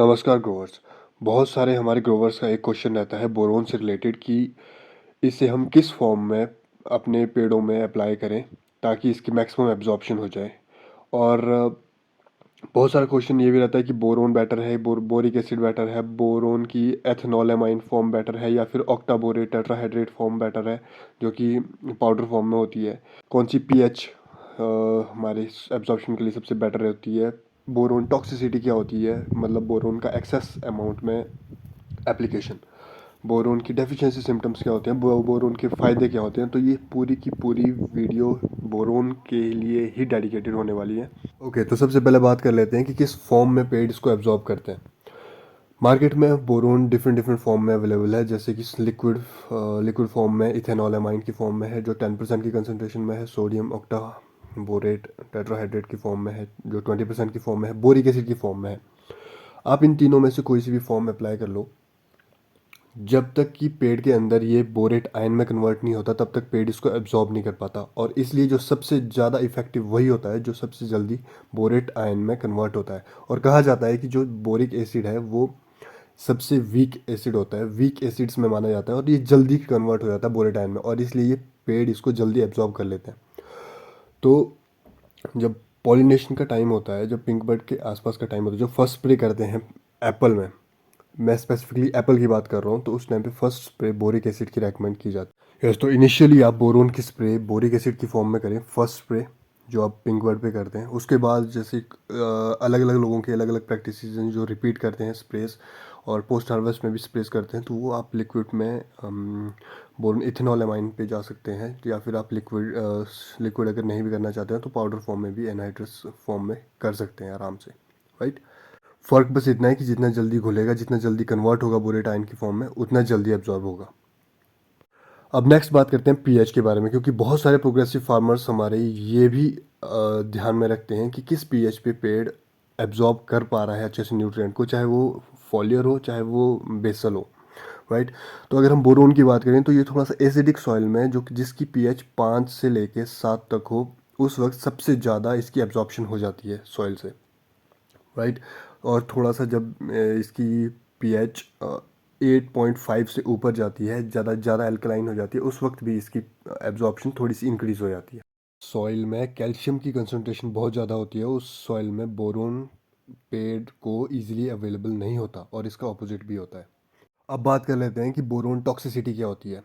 नमस्कार ग्रोवर्स। बहुत सारे हमारे ग्रोवर्स का एक क्वेश्चन रहता है बोरोन से रिलेटेड कि इसे हम किस फॉर्म में अपने पेड़ों में अप्लाई करें ताकि इसकी मैक्सिमम एब्जॉर्प्शन हो जाए। और बहुत सारा क्वेश्चन ये भी रहता है कि बोरोन बेटर है, बोरिक एसिड बेटर है, बोरोन की एथनोलेमाइन फॉर्म बेटर है या फिर ऑक्टाबोरेट टेट्राहाइड्रेट फॉर्म बेटर है जो कि पाउडर फॉर्म में होती है। कौन सी पीएच हमारे एब्जॉर्प्शन के लिए सबसे बेटर होती है। बोरोन टॉक्सिसिटी क्या होती है, मतलब बोरोन का एक्सेस अमाउंट में एप्लीकेशन। बोरोन की डेफिशिएंसी सिम्टम्स क्या होते हैं, बोरोन के फ़ायदे क्या होते हैं। तो ये पूरी की पूरी वीडियो बोरोन के लिए ही डेडिकेटेड होने वाली है। ओके, तो सबसे पहले बात कर लेते हैं कि किस फॉर्म में पेड़ इसको एब्जॉर्ब करते हैं। मार्केट में बोरोन डिफरेंट डिफरेंट फॉर्म में अवेलेबल है, जैसे कि लिक्विड फॉर्म में इथेनॉलमाइन की फॉर्म में है जो 10% की कंसनट्रेशन में है, सोडियम ऑक्टा बोरेट टेट्राहाइड्रेट की फॉर्म में है जो 20% की फॉर्म में है, बोरिक एसिड की फॉर्म में है। आप इन तीनों में से कोई सी भी फॉर्म अप्लाई कर लो, जब तक कि पेड़ के अंदर ये बोरेट आयन में कन्वर्ट नहीं होता तब तक पेड़ इसको एब्जॉर्ब नहीं कर पाता। और इसलिए जो सबसे ज़्यादा इफेक्टिव वही होता है जो सबसे जल्दी बोरेट आयन में कन्वर्ट होता है। और कहा जाता है कि जो बोरिक एसिड है वो सबसे वीक एसिड होता है, वीक एसिड्स में माना जाता है, और ये जल्दी कन्वर्ट हो जाता है बोरेट आयन में, और इसलिए ये पेड़ इसको जल्दी एब्जॉर्ब कर लेते हैं। तो जब पॉलिनेशन का टाइम होता है, जब पिंक बर्ड के आसपास का टाइम होता है, जो फर्स्ट स्प्रे करते हैं एप्पल में, मैं स्पेसिफिकली एप्पल की बात कर रहा हूँ, तो उस टाइम पे फर्स्ट स्प्रे बोरिक एसिड की रेकमेंड की जाती है। यस, तो इनिशियली आप बोरोन की स्प्रे बोरिक एसिड की फॉर्म में करें, फर्स्ट स्प्रे जो आप पिंक बर्ड पे करते हैं। उसके बाद जैसे अलग अलग लोगों के अलग अलग प्रैक्टिस हैं जो रिपीट करते हैं स्प्रेस, और पोस्ट हार्वेस्ट में भी स्प्रेस करते हैं, तो वो आप लिक्विड में बोरोन इथेनॉलमाइन पे जा सकते हैं, या फिर आप लिक्विड अगर नहीं भी करना चाहते हैं तो पाउडर फॉर्म में भी एनहाइड्रस फॉर्म में कर सकते हैं आराम से, राइट। फ़र्क बस इतना है कि जितना जल्दी घुलेगा, जितना जल्दी कन्वर्ट होगा बोरेट आयन की फॉर्म में, उतना जल्दी एब्जॉर्ब होगा। अब नेक्स्ट बात करते हैं पीएच के बारे में, क्योंकि बहुत सारे प्रोग्रेसिव फार्मर्स हमारे ये भी ध्यान में रखते हैं कि किस पीएच पे पेड़ एब्जॉर्ब कर पा रहा है अच्छे से न्यूट्रिएंट को, चाहे वो फॉलियर हो चाहे वो बेसल हो, राइट। तो अगर हम बोरोन की बात करें तो ये थोड़ा सा एसिडिक सॉइल में, जो जिसकी पीएच 5 से लेके 7 तक हो, उस वक्त सबसे ज़्यादा इसकी एब्जॉर्प्शन हो जाती है सॉइल से, राइट। और थोड़ा सा जब इसकी पीएच 8.5 से ऊपर जाती है, ज़्यादा अल्कलाइन हो जाती है, उस वक्त भी इसकी एब्जॉर्प्शन थोड़ी सी इंक्रीज हो जाती है। सॉइल में कैल्शियम की कंसंट्रेशन बहुत ज़्यादा होती है, उस सॉइल में बोरोन पेड़ को इजीली अवेलेबल नहीं होता, और इसका ऑपोजिट भी होता है। अब बात कर लेते हैं कि बोरोन टॉक्सिसिटी क्या होती है।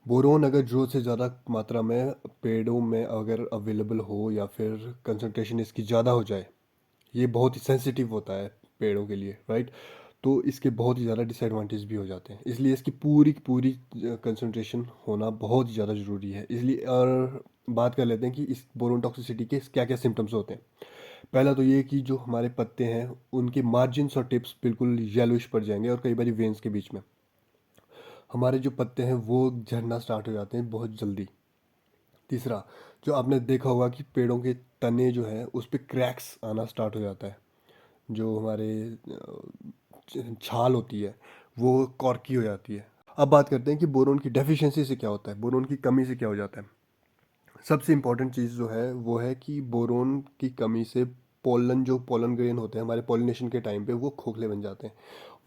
बोरोन अगर ज़रूरत से ज़्यादा मात्रा में पेड़ों में अगर अवेलेबल हो, या फिर कंसंट्रेशन इसकी ज़्यादा हो जाए, ये बहुत ही सेंसिटिव होता है पेड़ों के लिए, राइट। तो इसके बहुत ही ज़्यादा डिसएडवांटेज भी हो जाते हैं, इसलिए इसकी पूरी की पूरी कंसंट्रेशन होना बहुत ही ज़्यादा ज़रूरी है। इसलिए और बात कर लेते हैं कि इस बोरोन टॉक्सिसिटी के क्या क्या सिम्टम्स होते हैं। पहला तो ये कि जो हमारे पत्ते हैं उनके मार्जिन्स और टिप्स बिल्कुल येलोइश पड़ जाएंगे, और कई बार वेन्स के बीच में हमारे जो पत्ते हैं वो झड़ना स्टार्ट हो जाते हैं बहुत जल्दी। तीसरा, जो आपने देखा होगा कि पेड़ों के तने जो है उस पर क्रैक्स आना स्टार्ट हो जाता है, जो हमारे छाल होती है वो कॉर्की हो जाती है। अब बात करते हैं कि बोरोन की डेफिशिएंसी से क्या होता है, बोरोन की कमी से क्या हो जाता है। सबसे इम्पोर्टेंट चीज़ जो है वो है कि बोरोन की कमी से पोलन ग्रेन होते हैं हमारे पॉलिनेशन के टाइम पे, वो खोखले बन जाते हैं,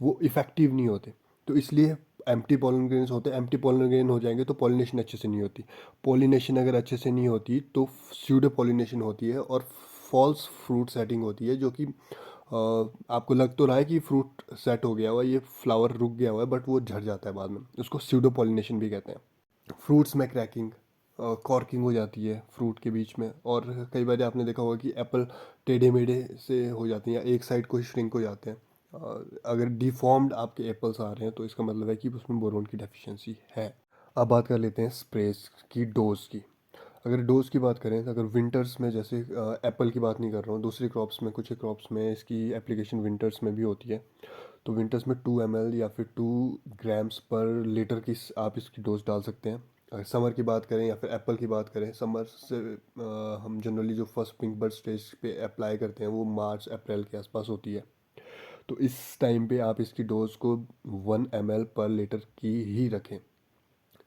वो इफ़ेक्टिव नहीं होते। तो इसलिए एम्प्टी पोलन ग्रेन्स होते हैं, एम्प्टी पोलन ग्रेन हो जाएंगे तो पॉलिनेशन अच्छे से नहीं होती। पॉलिनेशन अगर अच्छे से नहीं होती तो स्यूडो पॉलिनेशन होती है, और फॉल्स फ्रूट सेटिंग होती है, जो कि आपको लग तो रहा है कि फ्रूट सेट हो गया हुआ है, ये फ्लावर रुक गया हुआ है, बट वो झड़ जाता है बाद में, उसको स्यूडो पॉलिनेशन भी कहते हैं। फ्रूट्स में क्रैकिंग, कॉर्किंग हो जाती है फ्रूट के बीच में, और कई बार आपने देखा होगा कि एप्पल टेढ़े मेढ़े से हो जाते हैं, या एक साइड को ही श्रिंक हो जाते हैं। अगर डिफॉर्म्ड आपके एप्पल्स आ रहे हैं तो इसका मतलब है कि उसमें बोरोन की डेफिशिएंसी है। अब बात कर लेते हैं स्प्रेस की डोज की। अगर डोज की बात करें तो अगर विंटर्स में, जैसे एप्पल की बात नहीं कर रहा हूँ, दूसरी क्रॉप्स में, कुछ क्रॉप्स में इसकी एप्लीकेशन विंटर्स में भी होती है, तो विंटर्स में 2 ml या फिर 2 grams/लीटर की आप इसकी डोज डाल सकते हैं। अगर समर की बात करें या फिर एप्पल की बात करें, समर से हम जनरली जो फर्स्ट पिंक बर्ड स्टेज पे अप्लाई करते हैं वो मार्च अप्रैल के आसपास होती है, तो इस टाइम पे आप इसकी डोज को 1 ml/लीटर की ही रखें।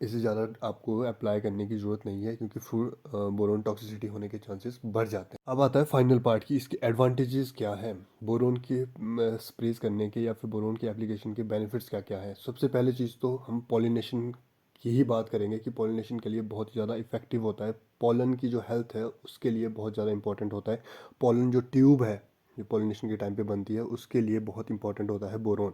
इससे ज़्यादा आपको अप्लाई करने की ज़रूरत नहीं है, क्योंकि फ्रूट बोरोन टॉक्सिसिटी होने के चांसेस बढ़ जाते हैं। अब आता है फाइनल पार्ट की इसके एडवांटेजेस क्या हैं, बोरोन के स्प्रेज करने के या फिर बोरोन के एप्लीकेशन के बेनिफिट्स क्या क्या है। सबसे पहले चीज़ तो हम पॉलिनेशन की ही बात करेंगे कि पॉलिनेशन के लिए बहुत ज़्यादा इफेक्टिव होता है। पॉलन की जो हेल्थ है उसके लिए बहुत ज़्यादा इंपॉर्टेंट होता है। पॉलन जो ट्यूब है जो पॉलिनेशन के टाइम पे बनती है उसके लिए बहुत इंपॉर्टेंट होता है बोरोन,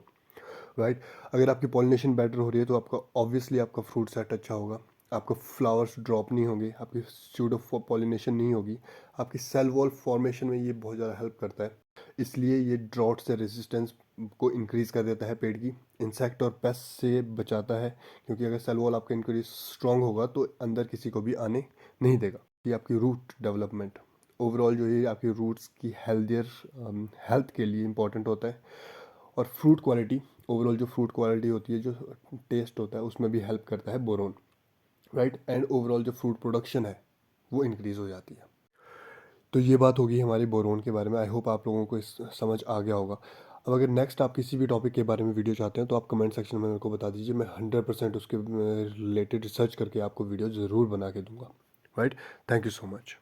राइट। अगर आपकी पॉलिनेशन बेटर हो रही है तो आपका ऑब्वियसली आपका फ्रूट सेट अच्छा होगा, आपका फ्लावर्स ड्रॉप नहीं होंगे, आपकी स्यूडो पॉलिनेशन नहीं होगी, आपकी सेल वॉल फॉर्मेशन में ये बहुत ज़्यादा हेल्प करता है। इसलिए ये ड्रॉट से रेजिस्टेंस को इंक्रीज़ कर देता है पेड़ की, इंसेक्ट और पेस्ट से बचाता है, क्योंकि अगर सेल वॉल आपका इंक्रीज स्ट्रॉन्ग होगा तो अंदर किसी को भी आने नहीं देगा। ये आपकी रूट डेवलपमेंट ओवरऑल जो है आपकी रूट्स की हेल्दियर हेल्थ के लिए इंपॉर्टेंट होता है। और फ्रूट क्वालिटी, ओवरऑल जो फ्रूट क्वालिटी होती है, जो टेस्ट होता है, उसमें भी हेल्प करता है बोरोन, राइट। एंड ओवरऑल जो फ्रूट प्रोडक्शन है वो इंक्रीज़ हो जाती है। तो ये बात होगी हमारी बोरोन के बारे में। आई होप आप लोगों को इस समझ आ गया होगा। अब अगर नेक्स्ट आप किसी भी टॉपिक के बारे में वीडियो चाहते हैं तो आप कमेंट सेक्शन में मेरे को बता दीजिए, मैं 100% उसके रिलेटेड रिसर्च करके आपको वीडियो ज़रूर बना के दूंगा, right. Thank you so much.